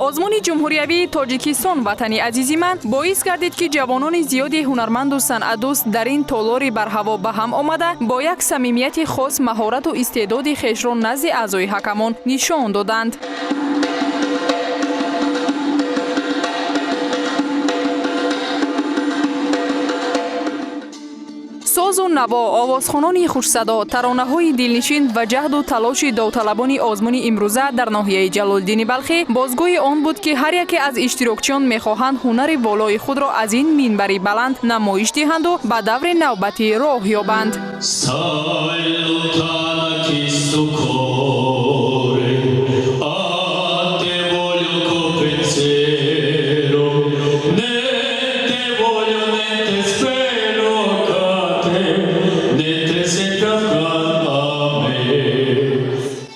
озмуни ҷумҳуриявии тоҷикистон ватани азизи ман боис гардид ки ҷавонони зиёди ҳунарманду санъатдӯст дар ин толори барҳаво ба ҳам омада бо як самимияти хос маҳорату истеъдоди хешро назди аъзои ҳакамон нишон доданд. созу наво, овозхонони хушсадо, таронаҳои дилнишин ва ҷаҳду талоши довталабони озмуни имрӯза дар ноҳияи Ҷалолиддини Балхӣ бозгӯи он буд ки ҳар яке аз иштирокчиён мехоҳанд ҳунари волои худро аз ин минбари баланд намоиш диҳанду ба даври навбатӣ роҳ ёбанд.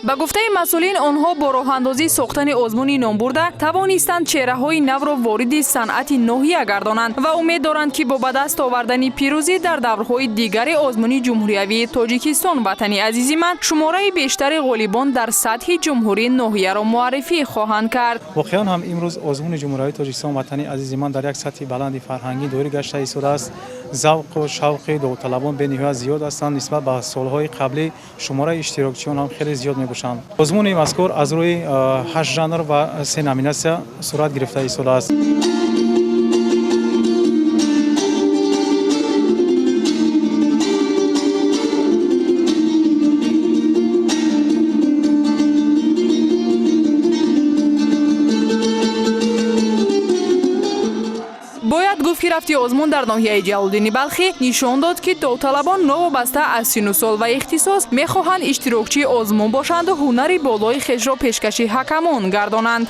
ба гуфтаи масъулин онҳо бо роҳандозӣ сохтани озмуни номбурда тавонистанд чеҳраҳои навро вориди санъати ноҳия гардонанд ва умед доранд ки бо ба даст овардани пирӯзӣ дар даврҳои дигари озмуни ҷумҳуриявии тоҷикистон ватани азизи ман шумораи бештари ғолибон дар сатҳи ҷумҳурии ноҳияро муаррифӣ хоҳанд кард. воқеан ҳам имрӯз озмуни ҷумҳуриявии тоҷикистон ватани азизи ман дар як сатҳи баланди фарҳангӣ дорӣ гашта истодааст. завқу шавқи довталабон бениҳоят зиёд ҳастанд. нисбат ба солҳои қаблӣ шумораи иштирокчиён ҳам хеле зиёд мебошанд. озмуни мазкур аз рӯи 8 жанр ва 3 номинатсия сурат гирифта истодааст. бояд гуфт ки рафти озмун дар ноҳияи Ҷалолиддини Балхӣ нишон дод ки довталабон новобаста аз сину сол ва ихтисос мехоҳанд иштирокчии озмун бошанду ҳунари болои хешро пешкаши ҳакамон гардонанд.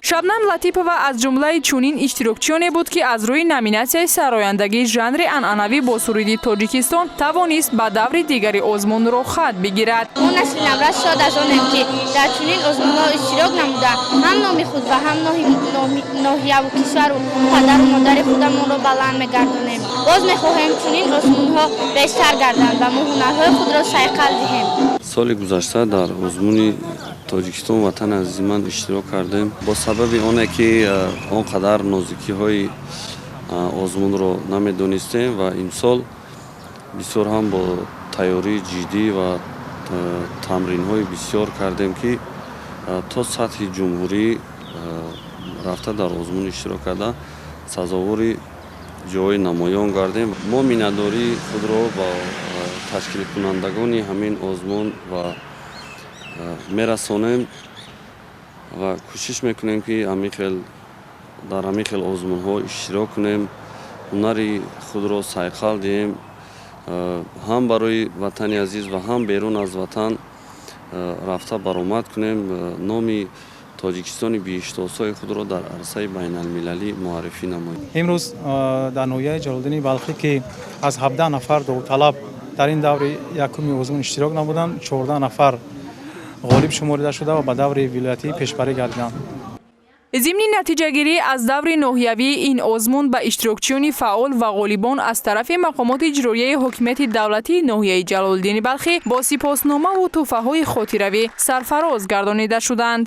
шабнам латипова аз ҷумлаи чунин иштирокчиёне буд ки аз рӯи номинатсияи сарояндагии жанри анъанавӣ бо суруди Тоҷикистон тавонист ба даври дигари озмунро хат бигирад. мо насли наврас шод аз онем ки дар чунин озмунҳо иштирок намуда ҳам номи худ ва ҳам ноҳияву кишвару падару модари худамонро баланд мегардонем. боз мехоҳем чунин озмунҳо бештар гарданд ва мо ҳунарҳои худро сайқал диҳем. соли гузашта дар озмуни тоҷикистон ватани азизи ман иштирок кардем. бо сабаби оне ки он қадар нозикиҳои озмунро намедонистем ва имсол бисёр ҳам бо тайёрии ҷиддӣ ва тамринҳои бисёр кардем ки то сатҳи ҷумҳурӣ рафта дар озмун иштирок карда сазовори ҷои намоён гардем. мо миннатдории худро ба ташкилкунандагони ҳамин озмун ва мерасонем ва кӯшиш мекунем ки дар ҳамин хел озмунҳо иштирок кунем, ҳунари худро сайқал диҳем, ҳам барои ватани азиз ва ҳам берун аз ватан рафта баромад кунем, номи тоҷикистони бииштосои худро дар арсаи байналмилалӣ муаррифӣ намоем. имрӯз дар ноҳияи Ҷалолиддини Балхӣ ки аз 17 нафар довталаб дар ин даври якуми озмун иштирок намуданд, 14 нафар ғолиб шуморида шуда ва ба даври вилоятӣ пешбарӣ гардиданд. зимни натиҷагирӣ аз даври ноҳиявии ин озмун ба иштирокчиёни фаъол ва ғолибон аз тарафи мақомоти иҷроияи ҳокимияти давлатии ноҳияи Ҷалолиддини Балхӣ бо сипосномаву тӯҳфаҳои хотиравӣ сарфароз гардонида шуданд.